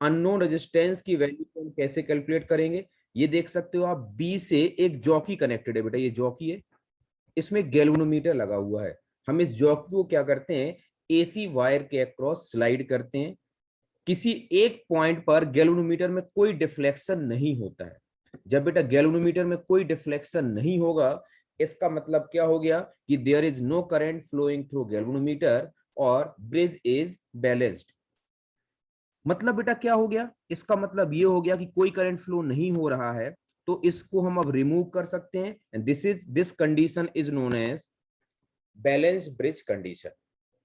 Unknown resistance की value को हम कैसे कैलकुलेट करेंगे? ये देख सकते हो आप, बी से एक जॉकी कनेक्टेड है बेटा, ये जॉकी है, इसमें गैल्वेनोमीटर लगा हुआ है। हम इस जॉकी को क्या करते हैं, एसी वायर के अक्रॉस स्लाइड करते हैं। किसी एक पॉइंट पर गैल्वेनोमीटर में कोई डिफ्लेक्शन नहीं होता है। जब बेटा गैल्वेनोमीटर में कोई डिफ्लेक्शन नहीं होगा, इसका मतलब क्या हो गया कि there is no current flowing through galvanometer और ब्रिज इज बैलेंस्ड। मतलब बेटा क्या हो गया, इसका मतलब ये हो गया कि कोई करंट फ्लो नहीं हो रहा है, तो इसको हम अब रिमूव कर सकते हैं। And this condition is known as balance bridge condition.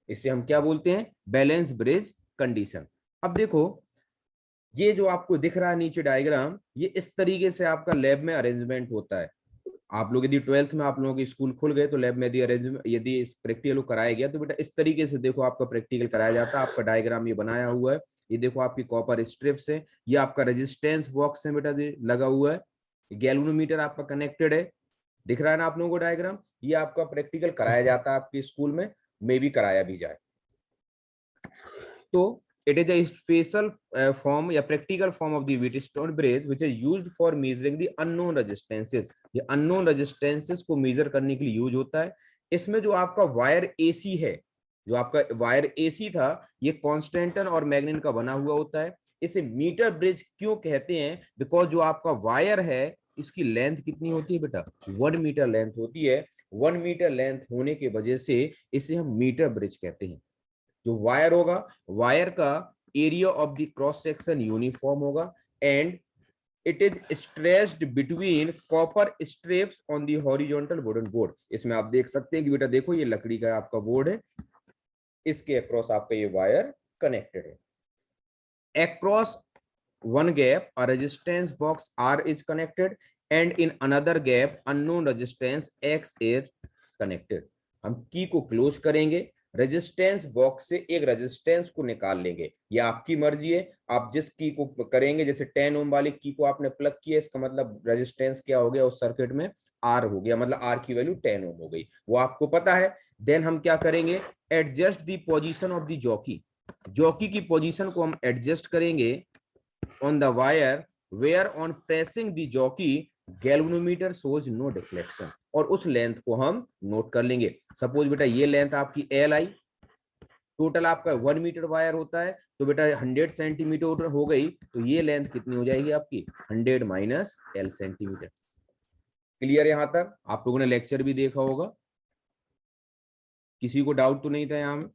इसे हम क्या बोलते हैं, बैलेंस ब्रिज कंडीशन। अब देखो, ये जो आपको दिख रहा है नीचे डायग्राम, ये इस तरीके से आपका लैब में अरेंजमेंट होता है। आप लोग यदि 12th में आप लोगों के स्कूल खुल गए तो लैब में यदि अरेंजमेंट, यदि इस प्रैक्टिकल को कराया गया तो बेटा इस तरीके से देखो आपका प्रैक्टिकल कराया जाता है। आपका डायग्राम ये बनाया हुआ है, ये देखो आपकी कॉपर स्ट्रिप्स है, ये आपका रेजिस्टेंस बॉक्स है बेटा, ये लगा हुआ है, गैल्वेनोमीटर आपका कनेक्टेड है, दिख रहा है ना आप लोगों को डायग्राम। ये आपका प्रैक्टिकल कराया जाता है आपके स्कूल में, मे भी कराया भी जाए। तो it is a special form या practical form of the Wheatstone bridge which is used for measuring the unknown resistances। ये unknown resistances को measure करने के लिए यूज होता है। इसमें जो आपका वायर एसी है, जो आपका वायर एसी था, ये कॉन्स्टेंटन और मैग्नीन का बना हुआ होता है। इसे मीटर ब्रिज क्यों कहते हैं? बिकॉज जो आपका वायर है, इसकी लेंथ कितनी होती है बेटा, 1 मीटर लेंथ होती है। 1 मीटर लेंथ होने की वजह से इसे हम मीटर ब्रिज कहते हैं। जो वायर होगा, वायर का area of the cross section uniform होगा and it is stretched between copper strips on the horizontal wooden board. इसमें आप देख सकते हैं कि बेटा देखो, ये लकड़ी का आपका बोर्ड है, इसके अक्रॉस आपका ये वायर कनेक्टेड है। Across one gap a resistance box R is connected and in another gap unknown resistance X is connected। हम की को क्लोज करेंगे, रेजिस्टेंस बॉक्स से एक रेजिस्टेंस को निकाल लेंगे। ये आपकी मर्जी है, आप जिस की को करेंगे। जैसे 10 ओम वाली की को आपने प्लग किया, इसका मतलब रेजिस्टेंस क्या हो गया उस सर्किट में, आर हो गया, मतलब आर की वैल्यू 10 ओम हो गई, वो आपको पता है। देन हम क्या करेंगे, adjust the position of the jockey. Jockey की पोजीशन को हम एडजस्ट करेंगे on the wire where on pressing the jockey galvanometer shows no deflection, और उस लेंथ को हम नोट कर लेंगे। सपोज बेटा ये लेंथ आपकी एल आई, टोटल आपका 1 मीटर वायर होता है, तो बेटा 100 सेंटीमीटर हो गई, तो ये लेंथ कितनी हो जाएगी आपकी, 100 माइनस एल सेंटीमीटर। क्लियर? यहां तक आप लोगों ने लेक्चर भी देखा होगा, किसी को डाउट तो नहीं था यहाँ में?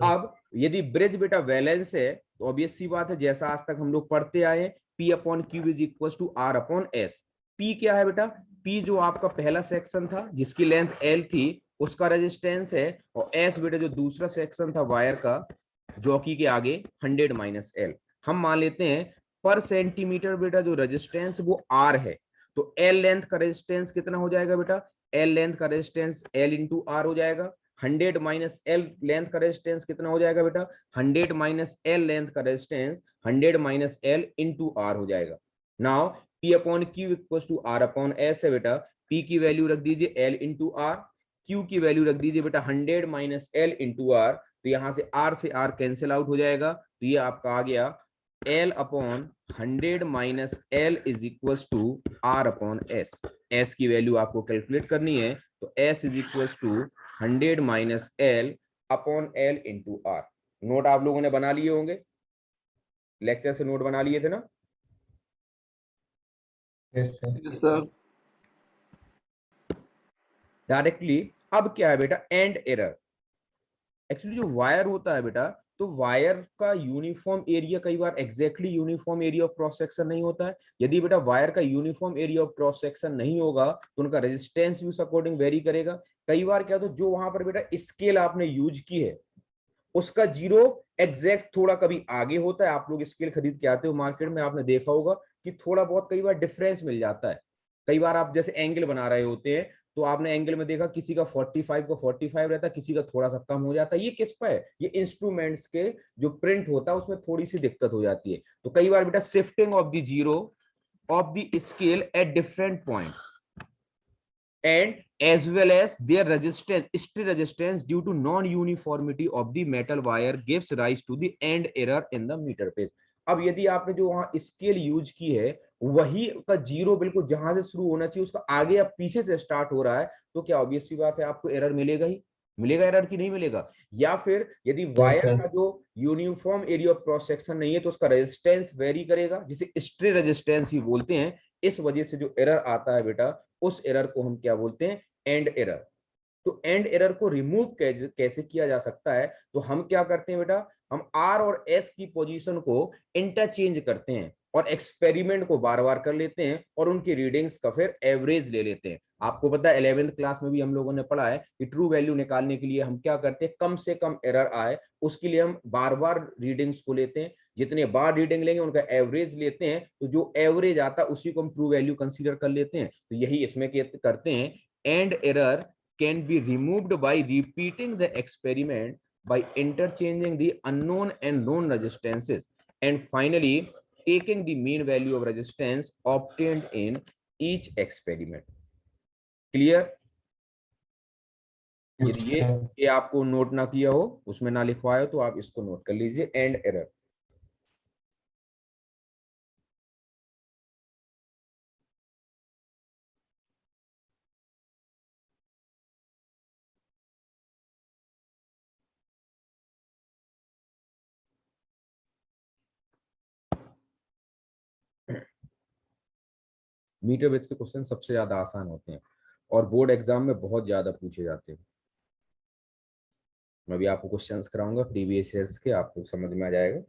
अब यदि ब्रिज बेटा वैलेंस है, तो ऑब्वियस सी बात है, जैसा आज तक हम लोग पढ़ते आए, P upon Q is equal to R upon S. P क्या है बेटा, पी जो आपका पहला सेक्शन था जिसकी लेंथ एल थी, उसका रेजिस्टेंस है, और एस बेटा जो दूसरा सेक्शन था वायर का जॉकी के आगे 100 माइनस एल। हम मान लेते हैं पर सेंटीमीटर बेटा जो रेजिस्टेंस वो आर है, तो एल लेंथ का रेजिस्टेंस कितना हो जाएगा बेटा, एल लेंथ का रेजिस्टेंस एल इंटू आर हो जाएगा। 100 माइनस एल लेंथ का रेजिस्टेंस कितना हो जाएगा बेटा, 100 माइनस एल लेंथ का resistance 100 minus L into R हो जाएगा। Now P upon Q equal to R upon S है बेटा, पी की वैल्यू रख दीजिए एल इंटू आर, क्यू की वैल्यू रख दीजिए बेटा 100 माइनस एल इंटू आर, तो यहां से आर कैंसिल आउट हो जाएगा, तो ये आपका आ गया L upon 100 minus L is equal to R upon S. S की वैल्यू आपको कैलकुलेट करनी है, तो S is equal to 100 minus L upon L into R. Note आप लोगों ने बना लिए होंगे, लेक्चर से नोट बना लिए थे ना? Yes sir. डायरेक्टली अब क्या है बेटा, एंड एरर। एक्चुअली जो वायर होता है बेटा, तो वायर का यूनिफॉर्म एरिया कई बार exactly uniform area of cross section नहीं होता है। यदि बेटा वायर का uniform area of cross section नहीं होगा, तो उनका रेजिस्टेंस भी उस अकॉर्डिंग वेरी करेगा। कई बार क्या, तो जो वहां पर बेटा स्केल आपने यूज की है, उसका जीरो एग्जैक्ट थोड़ा कभी आगे होता है। आप लोग स्केल खरीद के आते हो मार्केट में, आपने देखा होगा कि थोड़ा बहुत कई बार डिफरेंस मिल जाता है। कई बार आप जैसे एंगल बना रहे होते हैं, तो आपने एंगल में देखा किसी का 45 का 45 रहता है, किसी का थोड़ा सा कम हो जाता है। ये किस पर है, ये इंस्ट्रूमेंट्स के जो प्रिंट होता है उसमें थोड़ी सी दिक्कत हो जाती है। तो कई बार बेटा shifting of the zero of the scale at different points and as well as their resistance, stray resistance due to non-uniformity of the metal wire gives rise to the end error in the meter page. अब यदि आपने जो वहां scale use की है वही का zero बिल्कुल जहां से शुरू होना चाहिए उसका आगे या पीछे से स्टार्ट हो रहा है, तो क्या ऑब्वियस सी बात है आपको एरर मिलेगा ही, मिलेगा एरर की नहीं मिलेगा। या फिर यदि यस वायर सर। का जो uniform area of cross section नहीं है तो उसका रेजिस्टेंस वेरी करेगा, जिसे स्ट्रे रेजिस्टेंस ही बोलते हैं। इस वजह से जो एरर आता है बेटा उस एरर को हम क्या बोलते हैं, एंड एरर। तो एंड एरर को रिमूव कैसे किया जा सकता है, तो हम क्या करते हैं बेटा, हम आर और एस की पोजीशन को इंटरचेंज करते हैं और एक्सपेरिमेंट को बार बार कर लेते हैं और उनकी रीडिंग्स का फिर एवरेज ले लेते हैं। आपको पता है 11th क्लास में भी हम लोगों ने पढ़ा है कि ट्रू वैल्यू निकालने के लिए हम क्या करते हैं, कम से कम एरर आए उसके लिए हम बार बार रीडिंग्स को लेते हैं, जितने बार रीडिंग लेंगे उनका एवरेज लेते हैं, तो जो एवरेज आता है उसी को हम ट्रू वैल्यू कंसीडर कर लेते हैं। तो यही इसमें करते हैं। And error can be removed by repeating the experiment by interchanging the unknown and known resistances and finally taking the mean value of resistance obtained in each experiment. Clear? Yes यदि sir. ये आपको note ना किया हो, उसमें ना लिखवाया हो, तो आप इसको नोट कर लीजिए, एंड एरर। मीटर बेस के क्वेश्चन सबसे ज्यादा आसान होते हैं और बोर्ड एग्जाम में बहुत ज्यादा पूछे जाते हैं। मैं भी आपको क्वेश्चंस कराऊंगा प्रीवियस ईयर्स के, आपको समझ में आ जाएगा।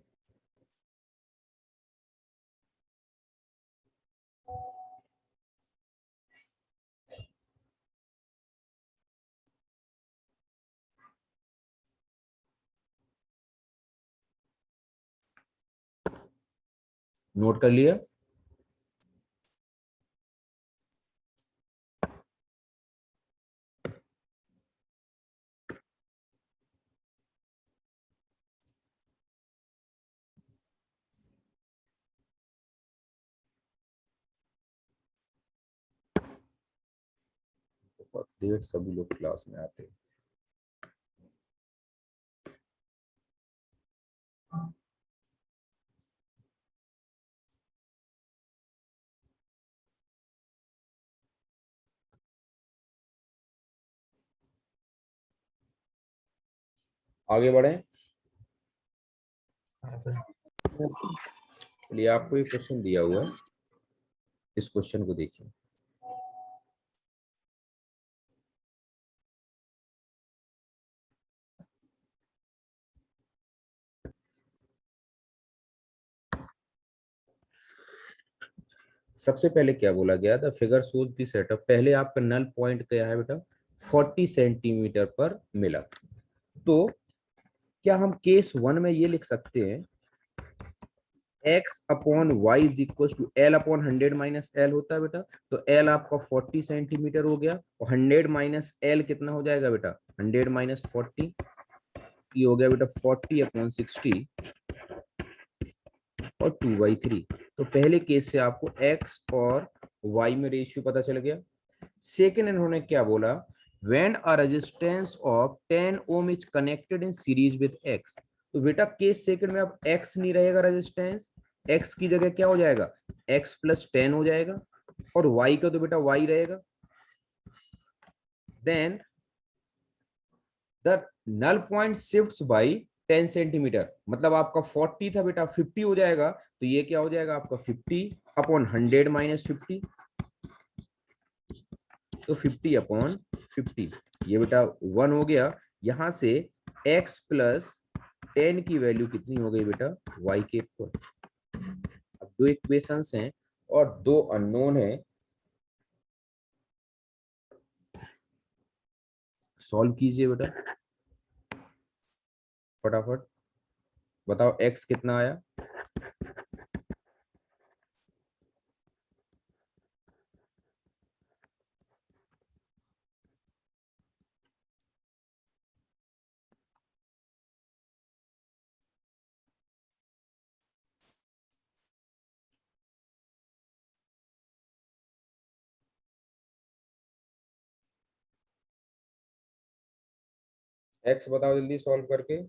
नोट कर लिया? बहुत देर सभी लोग क्लास में आते हैं। आगे बढ़े। हाँ सर। यस। चलिए आपको एक क्वेश्चन दिया हुआ है, इस क्वेश्चन को देखिए। सबसे पहले क्या बोला गया था, फिगर शोज दी सेटअप। पहले आपका नल पॉइंट क्या है बेटा, 40 सेंटीमीटर पर मिला। तो क्या हम केस वन में ये लिख सकते हैं x upon Y is equal to L upon 100 minus L होता है बेटा। तो एल आपका 40 सेंटीमीटर हो गया और 100 माइनस एल कितना हो जाएगा बेटा, 100 माइनस 40, ये हो गया बेटा 40 अपॉन 60 और 2/3। तो पहले केस से आपको x और y में रेशियो पता चल गया। सेकेंड इन्होंने क्या बोला, when a resistance of 10 ohm is connected in series with x। तो बेटा केस सेकंड में अब x नहीं रहेगा, रेजिस्टेंस x की जगह क्या हो जाएगा, x प्लस 10 हो जाएगा और y का तो बेटा y रहेगा। Then the null point shifts by 10 centimetre, मतलब आपका 40 था बेटा 50 हो जाएगा। तो ये क्या हो जाएगा आपका 50 अपॉन 100 माइनस 50, तो 50 अपॉन 50, ये बेटा 1 हो गया। यहां से x प्लस 10 की वैल्यू कितनी हो गई बेटा, y के इक्वल। अब दो इक्वेशंस हैं और दो अननोन है, सॉल्व कीजिए बेटा फटाफट। बताओ x कितना आया, एक्स बताओ जल्दी सॉल्व करके।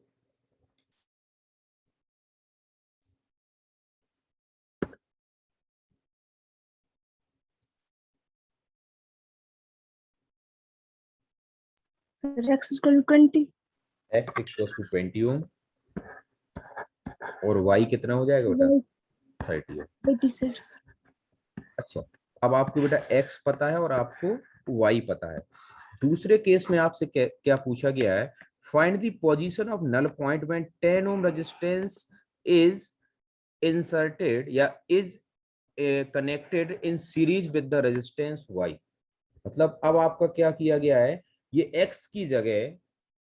Sir x equal to 20। X equal to 20 ohm और वाई कितना हो जाएगा बेटा? 30 ओम। 80 सर। अच्छा, अब आपको बेटा एक्स पता है और आपको वाई पता है। दूसरे केस में आपसे क्या पूछा गया है? Find the position of null point when 10 ohm resistance is inserted या is connected in series with the resistance Y. मतलब अब आपका क्या किया गया है, ये x की जगह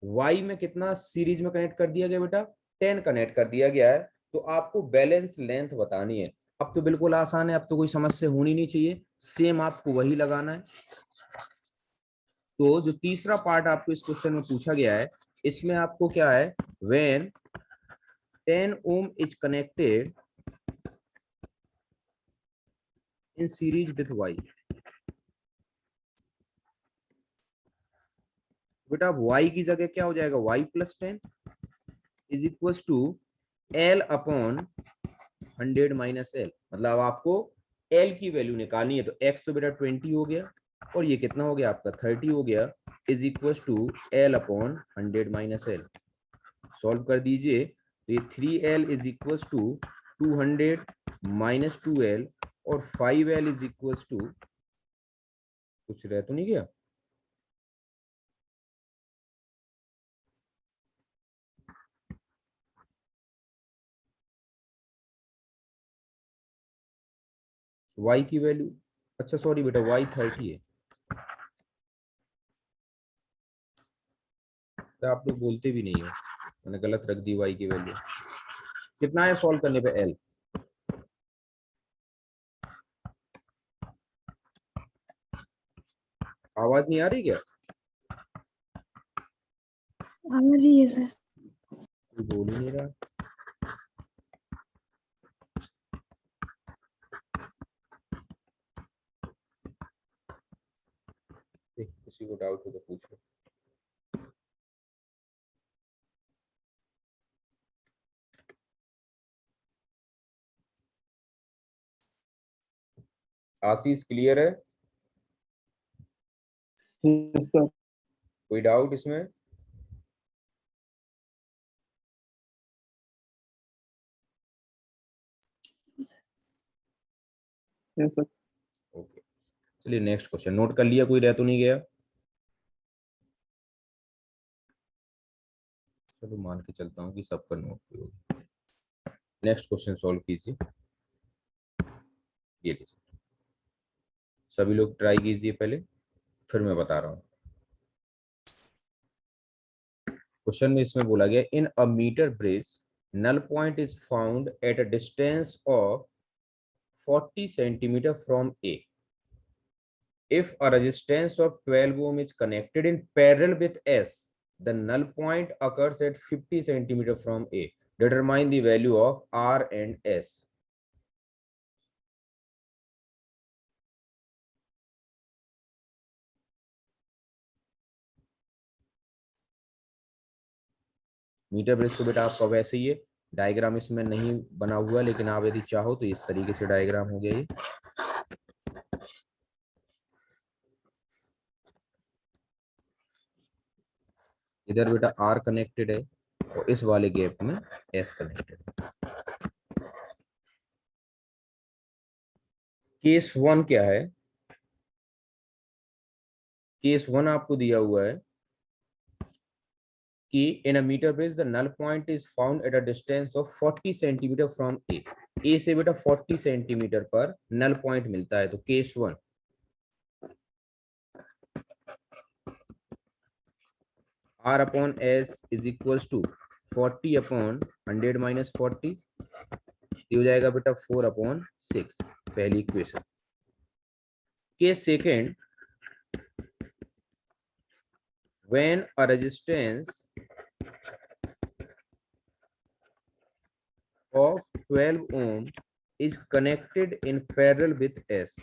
y में कितना सीरीज में कनेक्ट कर दिया गया बेटा? 10 कनेक्ट कर दिया गया है। तो आपको बैलेंस लेंथ बतानी है। अब तो बिल्कुल आसान है, अब तो कोई समस्या होनी नहीं चाहिए, सेम आपको वही लगाना है। तो जो तीसरा पार्ट आपको इस क्वेश्चन में पूछा गया है, इसमें आपको क्या है, when 10 ohm is connected in series with y। बेटा अब y की जगह क्या हो जाएगा, y plus 10 is equal to L upon 100 minus L. मतलब आपको एल की वैल्यू निकालनी है। तो एक्स तो बेटा 20 हो गया और ये कितना हो गया आपका 30 हो गया, is equal to L upon 100 minus L. Solve कर दीजिए तो ये 3l is equal to 200 minus 2l और 5l इज इक्वल टू, कुछ रह तो नहीं गया? y की वैल्यू, अच्छा सॉरी बेटा y 30 है। तो आप लोग बोलते भी नहीं हो, मैंने गलत रख दी y की वैल्यू। कितना है सॉल्व करने पे l? आवाज नहीं आ रही क्या? आ रही है सर। कोई बोल ही नहीं रहा। किसी को डाउट हो तो पूछो। आशीष क्लियर है? Yes sir. कोई डाउट इसमें? Yes sir. ओके, चलिए नेक्स्ट क्वेश्चन नोट कर लिया, कोई रह तो नहीं गया? चलो मान के चलता हूँ कि सबका नोट भी होगा। नेक्स्ट क्वेश्चन सॉल्व कीजिए। ये लीजिए, सभी लोग ट्राई कीजिए पहले, फिर मैं बता रहा हूँ। क्वेश्चन में इसमें बोला गया in a metre bridge null point is found at a distance of 40 centimeter from A. If a resistance of 12 ohm is connected in parallel with S, the null point occurs at 50 centimeter from A. Determine the value of R and S. Metre bridge तो बेटा आपका वैसे ही है, diagram इसमें नहीं बना हुआ, लेकिन आप यदि चाहो तो इस तरीके से डायग्राम हो गया ये। इधर बेटा आर कनेक्टेड है और इस वाले गैप में एस कनेक्टेड है। केस वन क्या है? केस वन आपको दिया हुआ है कि in a metre bridge the null point is found at a distance of 40 centimetre from A. A से बेटा 40 सेंटीमीटर पर नल पॉइंट मिलता है। तो case one, R upon S is equal to 40 upon 100 minus 40, ये हो जाएगा बेटा 4 अपॉन 6, पहली equation. Case second, when a resistance of 12 ohm is connected in parallel with S,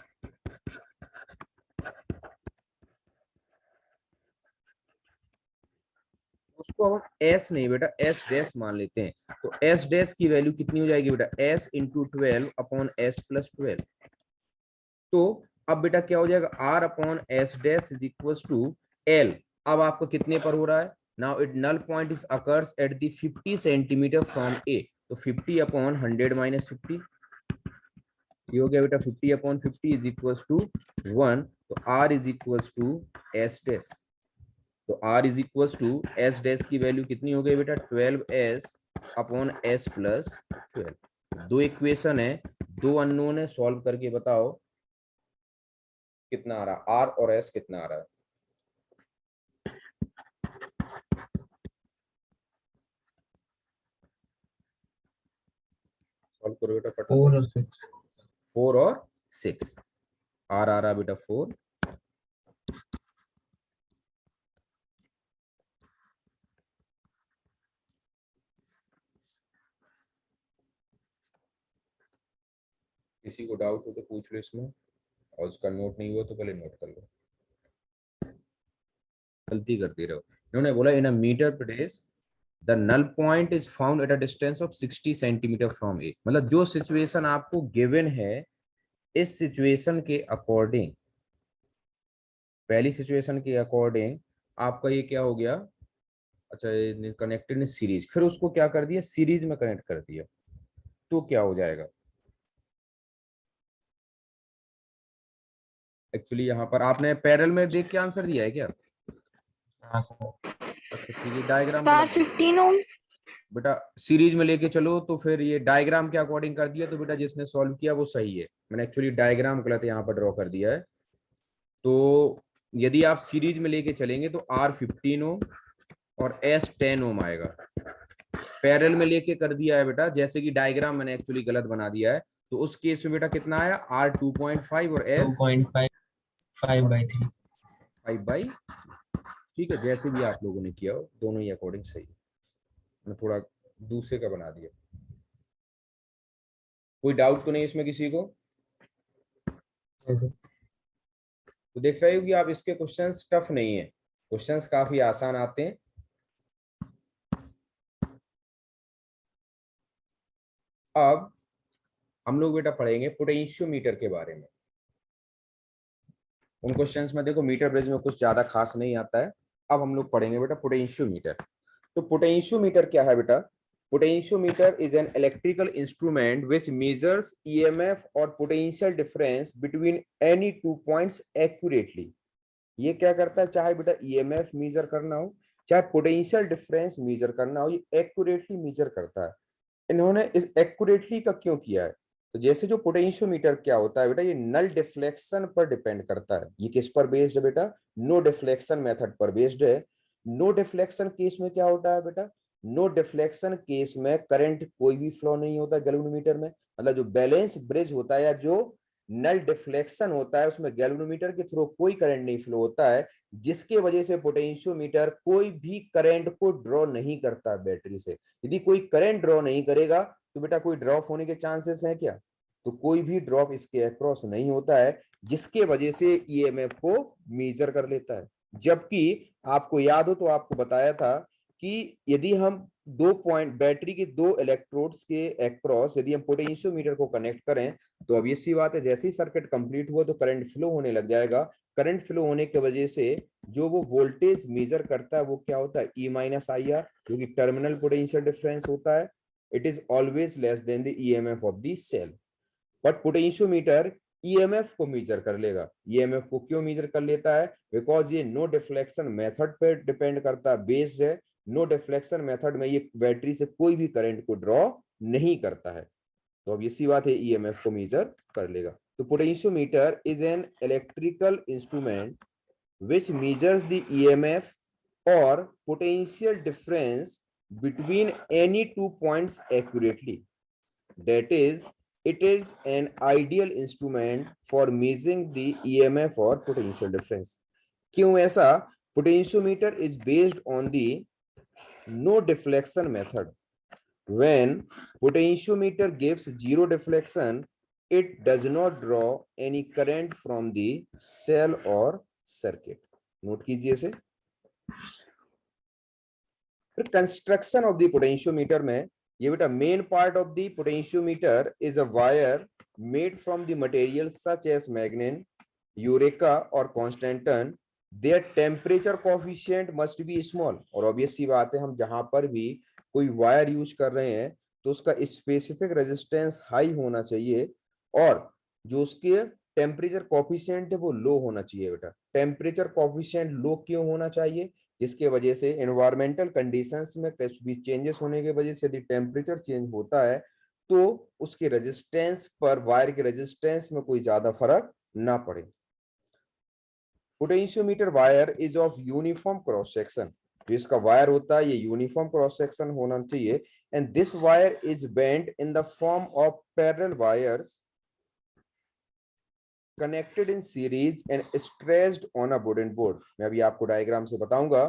उसको अब एस नहीं बेटा एस डैश मान लेते हैं। तो एस डैश की वैल्यू कितनी हो जाएगी बेटा S into 12 upon S plus 12। तो अब बेटा क्या हो जाएगा R upon S dash is equal to L. अब आपको कितने पर हो रहा है now it null point is occurs at the 50 centimetre from A. तो 50 अपॉन 100 माइनस 50 ये हो गया बेटा 50 अपॉन 50 इज इक्वल टू 1। तो R is equal to S dash. तो R is equal to S dash की वैल्यू कितनी हो गई बेटा 12s अपॉन एस प्लस 12। दो इक्वेशन है, दो अननोन है, सॉल्व करके बताओ कितना आ रहा है आर और एस कितना आ रहा है। सॉल्व करो बेटा फटाफट। 4 और 6 आर आ रहा बेटा 4 किसी को डाउट हो तो पूछ लो इसमें और उसका नोट नहीं हुआ तो पहले नोट कर लो गलती करते रहो। इन्होंने बोला in a metre place the null point is found at a distance of 60 centimetre from A. मतलब जो सिचुएशन आपको गिवन है इस सिचुएशन के अकॉर्डिंग पहली सिचुएशन के अकॉर्डिंग आपका ये क्या हो गया अच्छा ये कनेक्टेड इन सीरीज फिर उसको क्या कर दिया सीरीज में कनेक्ट कर दिया तो क्या हो जाएगा एक्चुअली यहाँ पर आपने पैरेलल में देख के आंसर दिया है क्या। हाँ सर। अच्छा ठीक है डायग्राम Star गलत दिया। 15 ohm. बेटा सीरीज में लेके चलो तो फिर ये डायग्राम के अकॉर्डिंग कर दिया तो बेटा जिसने सॉल्व किया वो सही है। मैंने एक्चुअली डायग्राम गलत यहाँ पर ड्रॉ कर दिया है। तो यदि आप सीरीज में लेके चलेंगे तो आर 15 ओम और एस 10 ओम आएगा। पैरेलल में लेके कर दिया है बेटा जैसे कि डायग्राम मैंने एक्चुअली गलत बना दिया है तो उस केस में बेटा कितना आया आर 2.5 और एस 2.5 5/3। 5/। ठीक है जैसे भी आप लोगों ने किया हो दोनों ही अकॉर्डिंग सही है। मैं थोड़ा दूसरे का बना दिया। कोई डाउट तो नहीं इसमें किसी को। तो देख रहे हो कि आप इसके क्वेश्चंस टफ नहीं है क्वेश्चंस काफी आसान आते हैं। अब हम लोग बेटा पढ़ेंगे पोटेंशियोमीटर के बारे में। उन क्वेश्चंस में देखो मीटर ब्रिज में कुछ ज्यादा खास नहीं आता है। अब हम लोग पढ़ेंगे बेटा पोटेंशियोमीटर। तो पोटेंशियोमीटर क्या है बेटा potentiometer is an electrical instrument which measures EMF और potential difference between any two points accurately. ये क्या करता है चाहे बेटा ईएमएफ मेजर करना हो चाहे पोटेंशियल डिफरेंस मेजर करना हो ये एक्यूरेटली मेजर करता है। इन्होंने इस एक्यूरेटली का क्यों किया है तो जैसे जो पोटेंशियोमीटर क्या होता है बेटा ये नल डिफ्लेक्शन पर डिपेंड करता है। ये किस पर बेस्ड है बेटा नो डिफ्लेक्शन मेथड पर बेस्ड है। नो डिफ्लेक्शन केस में क्या होता है बेटा नो डिफ्लेक्शन केस में करंट कोई भी फ्लो नहीं होता गैल्वेनोमीटर में। मतलब जो बैलेंस ब्रिज होता है या जो नल डिफ्लेक्शन होता है उसमें गैल्वेनोमीटर के थ्रू कोई करंट नहीं फ्लो होता है जिसके वजह से पोटेंशियोमीटर कोई भी करंट को ड्रॉ नहीं करता बैटरी से। यदि कोई करंट ड्रॉ नहीं करेगा तो बेटा कोई ड्रॉप होने के चांसेस हैं क्या तो कोई भी ड्रॉप इसके अक्रॉस नहीं होता है जिसके वजह से ईएमएफ को मेजर कर लेता है। जबकि आपको याद हो तो आपको बताया था कि यदि हम दो पॉइंट बैटरी के दो इलेक्ट्रोड्स के अक्रॉस यदि हम पोटेंशियोमीटर को कनेक्ट करें तो अब ये सी बात है जैसे ही सर्किट कंप्लीट हुआ तो करंट फ्लो होने लग जाएगा। करंट फ्लो होने की वजह से जो वो वोल्टेज मेजर करता है वो क्या होता है ई माइनस आई आर जो कि टर्मिनल पोटेंशियल डिफरेंस होता है। It is always less than the EMF of the cell. But potentiometer EMF को मेजर कर लेगा। ईएमएफ को क्यों मेजर कर लेता है बिकॉज ये नो डिफ्लेक्शन मेथड पे डिपेंड करता है बेस्ड है। नो डिफ्लेक्शन मेथड में ये बैटरी से कोई भी करंट को ड्रॉ नहीं करता है तो अब ये सी बात है ईएमएफ को मेजर कर लेगा। तो potentiometer is an electrical instrument which measures the EMF or potential difference between any two points accurately. That is, it is an ideal instrument for measuring the EMF or potential difference. क्यों ऐसा potentiometer is based on the no deflection method. When potentiometer gives zero deflection, it does not draw any current from the cell or circuit. Note कीजिए इसे। फिर construction of the potentiometer में ये बेटा main part of the potentiometer is a wire made from the material such as manganin, eureka और constantan. Their temperature coefficient must be small. और obvious सी बात है, हम जहां पर भी कोई वायर यूज कर रहे हैं तो उसका स्पेसिफिक रेजिस्टेंस हाई होना चाहिए और जो उसके टेम्परेचर कोफिशिएंट है वो लो होना चाहिए बेटा। टेम्परेचर कोफिशिएंट लो क्यों होना चाहिए? जिसके वजह से एनवायरमेंटल कंडीशंस में कुछ भी चेंजेस होने की वजह से यदि टेम्परेचर चेंज होता है तो उसके रेजिस्टेंस पर, वायर के रेजिस्टेंस में कोई ज्यादा फर्क ना पड़े। Potentiometer wire is of uniform cross section. जो इसका वायर होता है ये यूनिफॉर्म क्रॉस सेक्शन होना चाहिए। And this wire is bent in the form of parallel wires connected in series and stretched on a wooden board। मैं अभी आपको डायग्राम से बताऊंगा।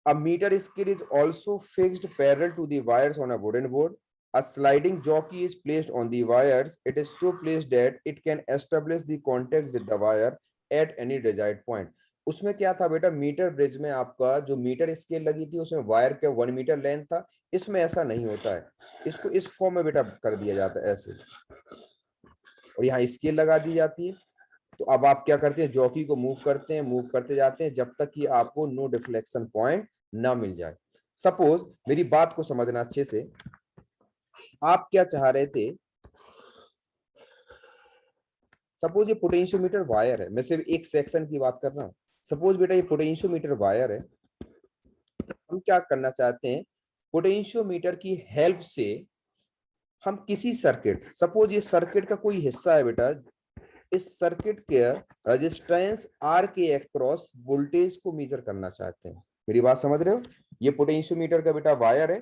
A meter scale is also fixed parallel to the wires on a wooden board. A sliding jockey is placed on the wires. It is so placed that it can establish the contact with the wire at any desired point। उसमें क्या था बेटा, metre bridge में आपका जो metre scale लगी थी उसमें वायर का 1 मीटर लेंथ था। इसमें ऐसा नहीं होता है, इसको इस फॉर्म में बेटा कर दिया जाता है ऐसे, और यहाँ स्केल लगा दी जाती है। तो अब आप क्या करते हैं, जॉकी को मूव करते हैं, मूव करते जाते हैं जब तक कि आपको नो डिफ्लेक्शन पॉइंट ना मिल जाए। सपोज मेरी बात को समझना अच्छे से, आप क्या चाह रहे थे, सपोज ये पोटेंशियोमीटर वायर है, मैं सिर्फ एक सेक्शन की बात कर रहा हूं। सपोज बेटा ये पोटेंशियोमीटर वायर है, हम क्या करना चाहते हैं, पोटेंशियोमीटर की हेल्प से हम किसी सर्किट, सपोज ये सर्किट का कोई हिस्सा है बेटा, इस सर्किट के रेजिस्टेंस आर के अक्रॉस वोल्टेज को मेजर करना चाहते हैं। मेरी बात समझ रहे हो? ये पोटेंशियोमीटर का बेटा वायर है,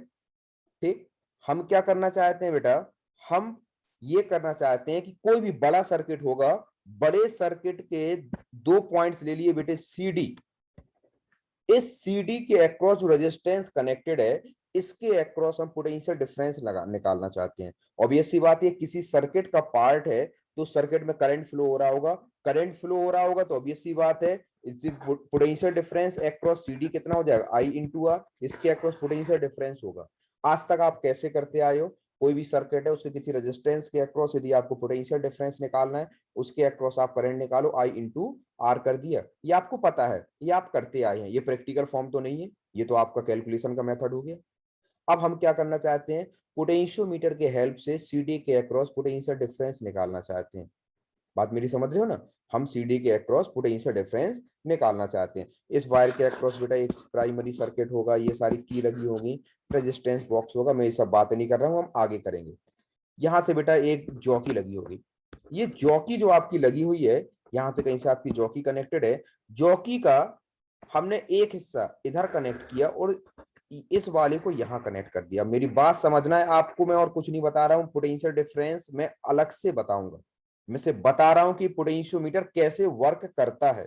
ठीक। हम क्या करना चाहते हैं बेटा, हम ये करना चाहते हैं कि कोई भी बड़ा सर्किट होगा, बड़े सर्किट के 2 पॉइंट्स ले लिए बेटे CD। इस CD के अक्रॉस जो रेजिस्टेंस कनेक्टेड है इसके अक्रॉस हम पोटेंशियल डिफरेंस निकालना चाहते हैं। ऑब्वियस सी बात है, किसी सर्किट का पार्ट है तो सर्किट में करंट फ्लो हो रहा होगा, करंट फ्लो हो रहा होगा तो ऑब्वियस सी बात है पोटेंशियल डिफरेंस अक्रॉस CD कितना हो जाएगा, I इंटू R। इसके अक्रॉस पोटेंशियल डिफरेंस होगा। आज तक आप कैसे करते आए हो, कोई भी सर्किट है उसके किसी रेजिस्टेंस के अक्रॉस यदि आपको पोटेंशियल डिफरेंस निकालना है, उसके अक्रॉस आप करंट निकालो, I इंटू R कर दिया। ये आपको पता है, ये आप करते आए हैं, ये प्रैक्टिकल फॉर्म तो नहीं है, ये तो आपका कैलकुलेशन का मेथड हो गया। अब हम क्या करना चाहते हैं, पोटेंशियोमीटर के हेल्प से CD के अक्रॉस पोटेंशियल डिफरेंस निकालना चाहते हैं। बात मेरी समझ रहे हो ना? हम CD के अक्रॉस पोटेंशियल डिफरेंस निकालना चाहते हैं। इस वायर के अक्रॉस बेटा एक प्राइमरी सर्किट होगा, ये सारी की लगी होगी, रेजिस्टेंस बॉक्स होगा, मैं ये सब बातें नहीं कर रहा हूं, हम आगे करेंगे। यहां से बेटा एक जॉकी लगी होगी, ये जॉकी जो आपकी लगी हुई है, यहां से कहीं से आपकी जॉकी कनेक्टेड है। जॉकी का हमने एक हिस्सा इधर कनेक्ट किया और इस वाले को यहां कनेक्ट कर दिया। मेरी बात समझना है आपको, मैं और कुछ नहीं बता रहा हूं, पोटेंशियल डिफरेंस मैं अलग से बताऊंगा। मैं सिर्फ बता रहा हूं कि पोटेंशियोमीटर कैसे वर्क करता है।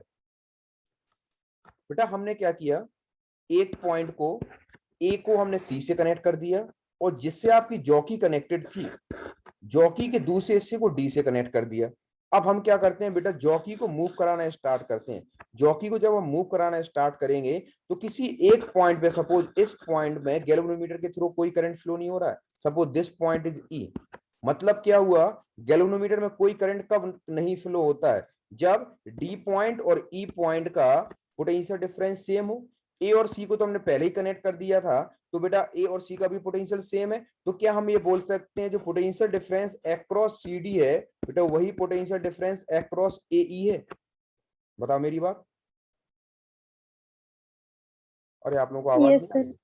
बेटा हमने क्या किया, एक पॉइंट को A को हमने C से कनेक्ट कर दिया और जिससे आपकी जॉकी कनेक्टेड थी, जॉकी के दूसरे हिस्से को D से कनेक्ट कर दिया। अब हम क्या करते हैं बेटा, जॉकी को मूव कराना स्टार्ट करते हैं। जॉकी को जब हम मूव कराना स्टार्ट करेंगे तो किसी एक पॉइंट पे, सपोज इस पॉइंट में गैल्वेनोमीटर के थ्रू कोई करंट फ्लो नहीं हो रहा है, suppose this point is E। मतलब क्या हुआ, गैल्वेनोमीटर में कोई करंट कब नहीं फ्लो होता है, जब D पॉइंट और E पॉइंट का पोटेंशियल डिफरेंस सेम हो। A और C को तो हमने पहले ही कनेक्ट कर दिया था, तो बेटा A और C का भी पोटेंशियल सेम है, तो क्या हम ये बोल सकते हैं जो पोटेंशियल डिफरेंस अक्रॉस CD है बेटा वही पोटेंशियल डिफरेंस अक्रॉस AE है? बताओ मेरी बात। अरे आप लोगों को आवाज यस नहीं आ सर। रही?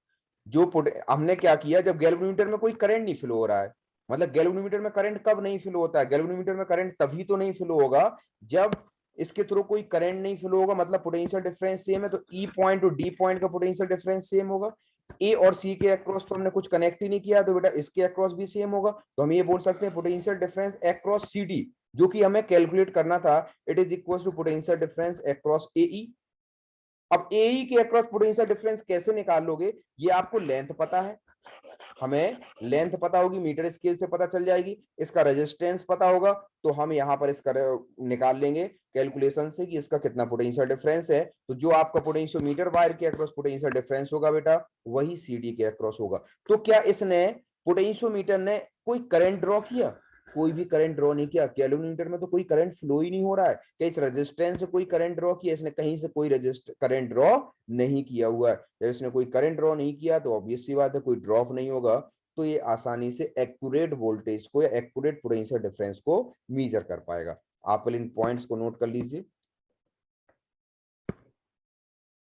जो हमने क्या किया, जब गैल्वेनोमीटर में कोई करंट नहीं फ्लो हो रहा है, मतलब गैल्वेनोमीटर में करंट कब नहीं फ्लो होता है, गैल्वेनोमीटर में करंट तभी तो नहीं फ्लो होगा जब इसके थ्रू कोई करंट नहीं फ्लो होगा, मतलब पोटेंशियल डिफरेंस सेम है, तो E पॉइंट और D पॉइंट का पोटेंशियल डिफरेंस सेम होगा। A और C के अक्रॉस तो हमने कुछ कनेक्ट ही नहीं किया, तो बेटा इसके अक्रॉस भी सेम होगा, तो हम ये बोल सकते हैं पोटेंशियल डिफरेंस अक्रॉस CD जो कि हमें कैलकुलेट करना था, it is equal to potential difference across AE। अब AE के अक्रॉस पोटेंशियल डिफरेंस कैसे निकाल लोगे, ये आपको लेंथ पता है, हमें लेंथ पता होगी, मीटर स्केल से पता चल जाएगी, इसका रेजिस्टेंस पता होगा, तो हम यहाँ पर इसका निकाल लेंगे कैलकुलेशन से कि इसका कितना पोटेंशियल डिफरेंस है। तो जो आपका पोटेंशियोमीटर वायर के अक्रॉस पोटेंशियल डिफरेंस होगा बेटा, वही सीडी के अक्रॉस होगा। तो क्या इसने पोटेंशियोमीटर ने कोई करंट ड्रॉ किया? कोई भी करंट ड्रॉ नहीं किया। कैलोरीमीटर में तो कोई करंट फ्लो ही नहीं हो रहा है। क्या इस रेजिस्टेंस से कोई करंट ड्रॉ किया? इसने कहीं से कोई करंट ड्रॉ नहीं किया हुआ है। जब इसने कोई करंट ड्रॉ नहीं किया तो ऑब्वियस सी बात है कोई ड्रॉप नहीं होगा, तो ये आसानी से एक्यूरेट वोल्टेज को या एक्यूरेट पोटेंशियल डिफरेंस को मेजर कर पाएगा। आप इन पॉइंट्स को नोट कर लीजिए।